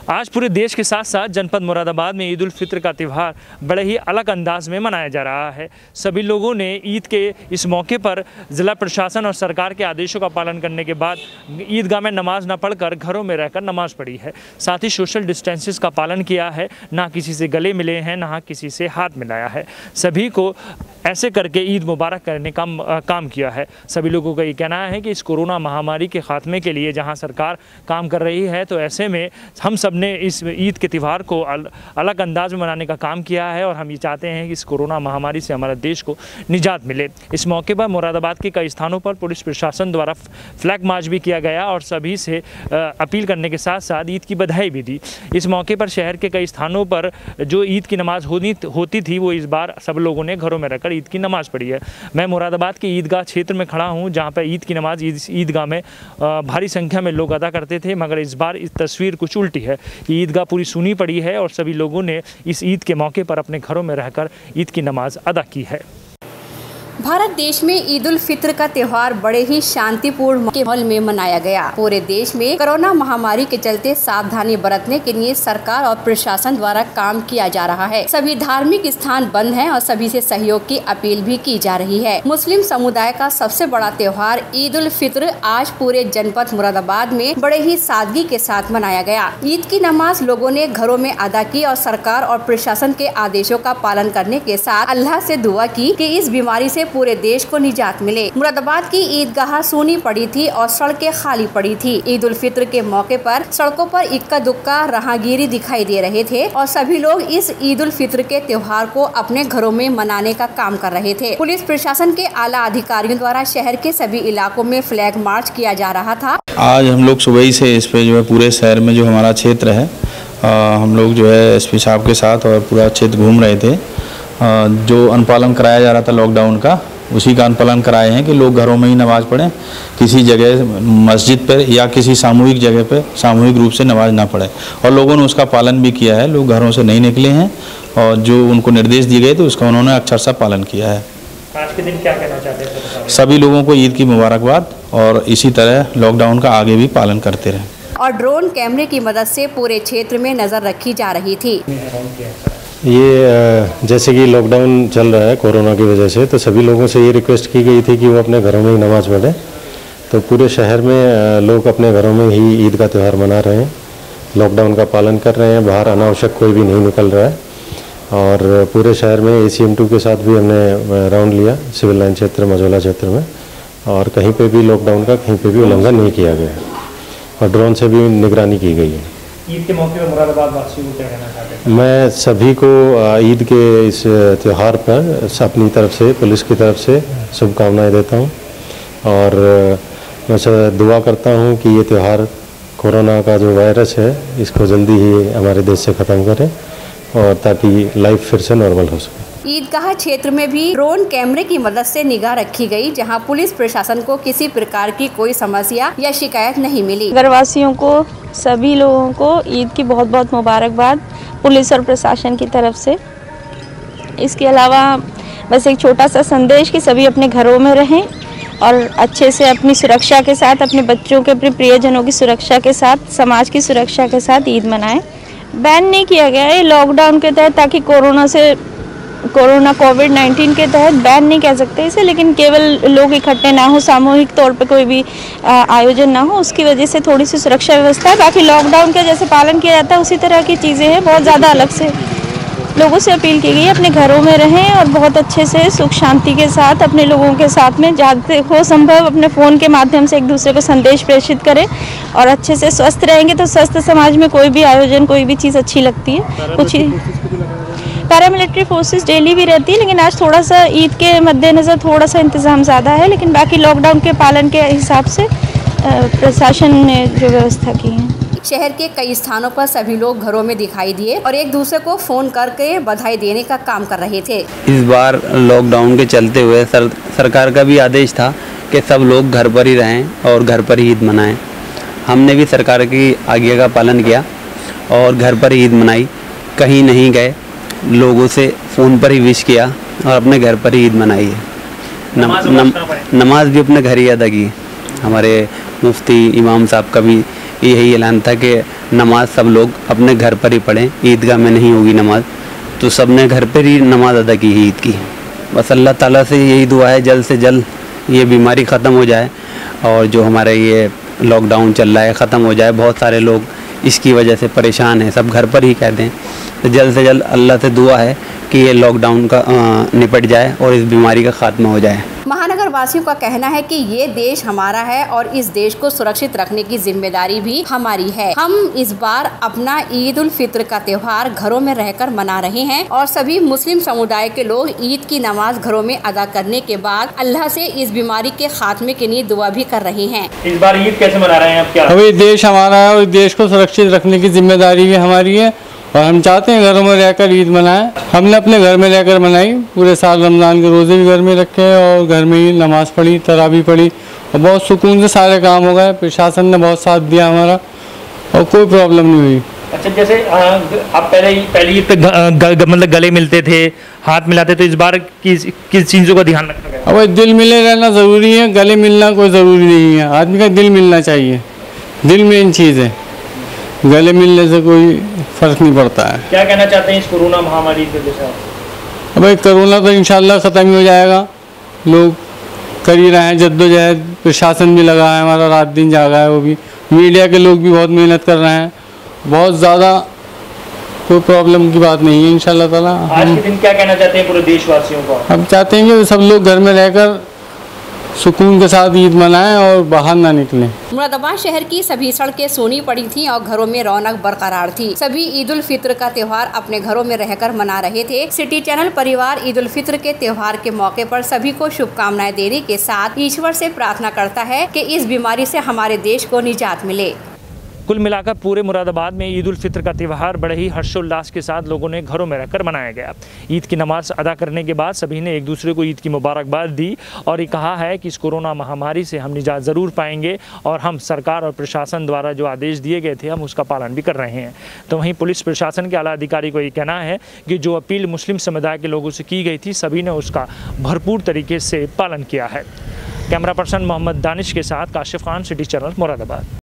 आज पूरे देश के साथ साथ जनपद मुरादाबाद में ईद उल फित्र का त्यौहार बड़े ही अलग अंदाज में मनाया जा रहा है। सभी लोगों ने ईद के इस मौके पर ज़िला प्रशासन और सरकार के आदेशों का पालन करने के बाद ईदगाह में नमाज न पढ़कर घरों में रहकर नमाज पढ़ी है। साथ ही सोशल डिस्टेंसेस का पालन किया है, ना किसी से गले मिले हैं, ना किसी से हाथ मिलाया है। सभी को ऐसे करके ईद मुबारक करने का काम किया है। सभी लोगों का ये कहना है कि इस कोरोना महामारी के खात्मे के लिए जहां सरकार काम कर रही है, तो ऐसे में हम सब ने इस ईद के त्यौहार को अलग अंदाज में मनाने का काम किया है और हम ये चाहते हैं कि इस कोरोना महामारी से हमारे देश को निजात मिले। इस मौके पर मुरादाबाद के कई स्थानों पर पुलिस प्रशासन द्वारा फ्लैग मार्च भी किया गया और सभी से अपील करने के साथ साथ ईद की बधाई भी दी। इस मौके पर शहर के कई स्थानों पर जो ईद की नमाज होती थी, वो इस बार सब लोगों ने घरों में रहकर ईद की नमाज पढ़ी है। मैं मुरादाबाद के ईदगाह क्षेत्र में खड़ा हूँ, जहाँ पर ईद की नमाज ईदगाह में भारी संख्या में लोग अदा करते थे, मगर इस बार इस तस्वीर कुछ उल्टी है। ईदगाह पूरी सुनी पड़ी है और सभी लोगों ने इस ईद के मौके पर अपने घरों में रहकर ईद की नमाज अदा की है। भारत देश में ईद उल फित्र का त्योहार बड़े ही शांतिपूर्ण माहौल में मनाया गया। पूरे देश में कोरोना महामारी के चलते सावधानी बरतने के लिए सरकार और प्रशासन द्वारा काम किया जा रहा है। सभी धार्मिक स्थान बंद हैं और सभी से सहयोग की अपील भी की जा रही है। मुस्लिम समुदाय का सबसे बड़ा त्योहार ईद उल फित्र आज पूरे जनपद मुरादाबाद में बड़े ही सादगी के साथ मनाया गया। ईद की नमाज लोगों ने घरों में अदा की और सरकार और प्रशासन के आदेशों का पालन करने के साथ अल्लाह से दुआ की कि इस बीमारी से पूरे देश को निजात मिले। मुरादाबाद की ईदगाह सूनी पड़ी थी और सड़कें खाली पड़ी थी। ईद उल फित्र के मौके पर सड़कों पर इक्का दुक्का राहगीरी दिखाई दे रहे थे और सभी लोग इस ईद उल फित्र के त्योहार को अपने घरों में मनाने का काम कर रहे थे। पुलिस प्रशासन के आला अधिकारियों द्वारा शहर के सभी इलाकों में फ्लैग मार्च किया जा रहा था। आज हम लोग सुबह ही से इस पे जो है पूरे शहर में जो हमारा क्षेत्र है, हम लोग जो है एसपी साहब के साथ और पूरा क्षेत्र घूम रहे थे। जो अनुपालन कराया जा रहा था लॉकडाउन का, उसी का अनुपालन कराए हैं कि लोग घरों में ही नमाज़ पढ़ें, किसी जगह मस्जिद पर या किसी सामूहिक जगह पर सामूहिक रूप से नमाज ना पढ़ें। और लोगों ने उसका पालन भी किया है। लोग घरों से नहीं निकले हैं और जो उनको निर्देश दिए गए थे उसका उन्होंने अक्षरशः पालन किया है। आज के दिन क्या कहना चाहते हैं? सभी लोगों को ईद की मुबारकबाद और इसी तरह लॉकडाउन का आगे भी पालन करते रहें। और ड्रोन कैमरे की मदद से पूरे क्षेत्र में नजर रखी जा रही थी। ये जैसे कि लॉकडाउन चल रहा है कोरोना की वजह से, तो सभी लोगों से ये रिक्वेस्ट की गई थी कि वो अपने घरों में ही नमाज़ पढ़ें। तो पूरे शहर में लोग अपने घरों में ही ईद का त्यौहार मना रहे हैं, लॉकडाउन का पालन कर रहे हैं। बाहर अनावश्यक कोई भी नहीं निकल रहा है। और पूरे शहर में ACM2 के साथ भी हमने राउंड लिया, सिविल लाइन क्षेत्र, मझौला क्षेत्र में, और कहीं पे भी लॉकडाउन का कहीं पे भी उल्लंघन नहीं किया गया और ड्रोन से भी निगरानी की गई है। ईद के मौके पर मुरादाबाद वासियों को क्या कहना चाहते हैं? मैं सभी को ईद के इस त्यौहार पर अपनी तरफ से, पुलिस की तरफ से शुभकामनाएं देता हूं और मैं दुआ करता हूं कि ये त्यौहार कोरोना का जो वायरस है इसको जल्दी ही हमारे देश से ख़त्म करें और ताकि लाइफ फिर से नॉर्मल हो सके। ईदगाह क्षेत्र में भी ड्रोन कैमरे की मदद से निगाह रखी गई, जहां पुलिस प्रशासन को किसी प्रकार की कोई समस्या या शिकायत नहीं मिली। नगरवासियों को, सभी लोगों को ईद की बहुत बहुत मुबारकबाद पुलिस और प्रशासन की तरफ से। इसके अलावा बस एक छोटा सा संदेश कि सभी अपने घरों में रहें और अच्छे से अपनी सुरक्षा के साथ, अपने बच्चों के, अपने प्रियजनों की सुरक्षा के साथ, समाज की सुरक्षा के साथ ईद मनाएं। बैन नहीं किया गया है लॉकडाउन के तहत, ताकि कोरोना कोविड-19 के तहत बैन नहीं कह सकते इसे, लेकिन केवल लोग इकट्ठे ना हो, सामूहिक तौर पे कोई भी आयोजन ना हो, उसकी वजह से थोड़ी सी सुरक्षा व्यवस्था है। बाकी लॉकडाउन का जैसे पालन किया जाता है उसी तरह की चीज़ें हैं, बहुत ज़्यादा अलग से। लोगों से अपील की गई है अपने घरों में रहें और बहुत अच्छे से सुख शांति के साथ अपने लोगों के साथ में ज़्यादा हो संभव अपने फ़ोन के माध्यम से एक दूसरे को संदेश प्रेषित करें और अच्छे से स्वस्थ रहेंगे तो स्वस्थ समाज में कोई भी आयोजन, कोई भी चीज़ अच्छी लगती है। कुछ ही पैरामिलिट्री फोर्सेस डेली भी रहती है, लेकिन आज थोड़ा सा ईद के मद्देनज़र थोड़ा सा इंतज़ाम ज़्यादा है, लेकिन बाकी लॉकडाउन के पालन के हिसाब से प्रशासन ने जो व्यवस्था की है। शहर के कई स्थानों पर सभी लोग घरों में दिखाई दिए और एक दूसरे को फ़ोन करके बधाई देने का काम कर रहे थे। इस बार लॉकडाउन के चलते हुए सरकार का भी आदेश था कि सब लोग घर पर ही रहें और घर पर ही ईद मनाएं। हमने भी सरकार की आज्ञा का पालन किया और घर पर ईद मनाई, कहीं नहीं गए, लोगों से फ़ोन पर ही विश किया और अपने घर पर ही ईद मनाई है। नमाज भी अपने घर ही अदा की। हमारे मुफ्ती इमाम साहब का भी यही ऐलान था कि नमाज सब लोग अपने घर पर ही पढ़ें, ईदगाह में नहीं होगी नमाज। तो सब ने घर पर ही नमाज अदा की है ईद की। बस अल्लाह ताला से यही दुआ है जल्द से जल्द ये बीमारी ख़त्म हो जाए और जो हमारे ये लॉकडाउन चल रहा है ख़त्म हो जाए। बहुत सारे लोग इसकी वजह से परेशान हैं, सब घर पर ही कहते हैं। तो जल्द से जल्द अल्लाह से दुआ है कि ये लॉकडाउन का निपट जाए और इस बीमारी का खात्मा हो जाए। महानगर वासियों का कहना है कि ये देश हमारा है और इस देश को सुरक्षित रखने की जिम्मेदारी भी हमारी है। हम इस बार अपना ईद उल फित्र का त्योहार घरों में रहकर मना रहे हैं और सभी मुस्लिम समुदाय के लोग ईद की नमाज घरों में अदा करने के बाद अल्लाह से इस बीमारी के खात्मे के लिए दुआ भी कर रहे हैं। इस बार ईद कैसे मना रहे हैं आप? क्या अभी देश हमारा है और देश को सुरक्षित रखने की जिम्मेदारी भी हमारी है और हम चाहते हैं घरों में रहकर ईद मनाएं। हमने अपने घर में रहकर मनाई, पूरे साल रमज़ान के रोज़े भी घर में रखे और घर में ही नमाज़ पढ़ी, तरावी पढ़ी और बहुत सुकून से सारे काम हो गए। प्रशासन ने बहुत साथ दिया हमारा और कोई प्रॉब्लम नहीं हुई। अच्छा, जैसे आप पहले ईद पे मतलब गले मिलते थे, हाथ मिलाते, तो इस बार किस चीज़ों का ध्यान रखा गया? अब दिल मिले रहना ज़रूरी है, गले मिलना कोई ज़रूरी नहीं है। आदमी का दिल मिलना चाहिए, दिल मेन चीज़ है, गले मिलने से कोई फ़र्क नहीं पड़ता है। क्या कहना चाहते हैं इस कोरोना महामारी के वजह से? अब कोरोना तो इंशाल्लाह ख़त्म ही हो जाएगा। लोग कर ही रहे हैं जद्दोजहद, प्रशासन भी लगा है हमारा, रात दिन जागा है, वो भी मीडिया के लोग भी बहुत मेहनत कर रहे हैं। बहुत ज़्यादा कोई प्रॉब्लम की बात नहीं है इंशाल्लाह ताला। आज के दिन क्या कहना चाहते हैं पूरे देशवासियों को? हम चाहते हैं कि सब लोग घर में रहकर सुकून के साथ ईद मनाएं और बाहर ना निकलें। मुरादाबाद शहर की सभी सड़कें सूनी पड़ी थीं और घरों में रौनक बरकरार थी। सभी ईद उल फित्र का त्योहार अपने घरों में रहकर मना रहे थे। सिटी चैनल परिवार ईद उल फित्र के त्योहार के मौके पर सभी को शुभकामनाएं देने के साथ ईश्वर से प्रार्थना करता है कि इस बीमारी से हमारे देश को निजात मिले। कुल मिलाकर पूरे मुरादाबाद में ईद उल फित्र का त्यौहार बड़े ही हर्षोल्लास के साथ लोगों ने घरों में रहकर मनाया गया। ईद की नमाज अदा करने के बाद सभी ने एक दूसरे को ईद की मुबारकबाद दी और ये कहा है कि इस कोरोना महामारी से हम निजात ज़रूर पाएंगे और हम सरकार और प्रशासन द्वारा जो आदेश दिए गए थे हम उसका पालन भी कर रहे हैं। तो वहीं पुलिस प्रशासन के आला अधिकारी को ये कहना है कि जो अपील मुस्लिम समुदाय के लोगों से की गई थी सभी ने उसका भरपूर तरीके से पालन किया है। कैमरा पर्सन मोहम्मद दानिश के साथ काशिफ खान, सिटी चैनल मुरादाबाद।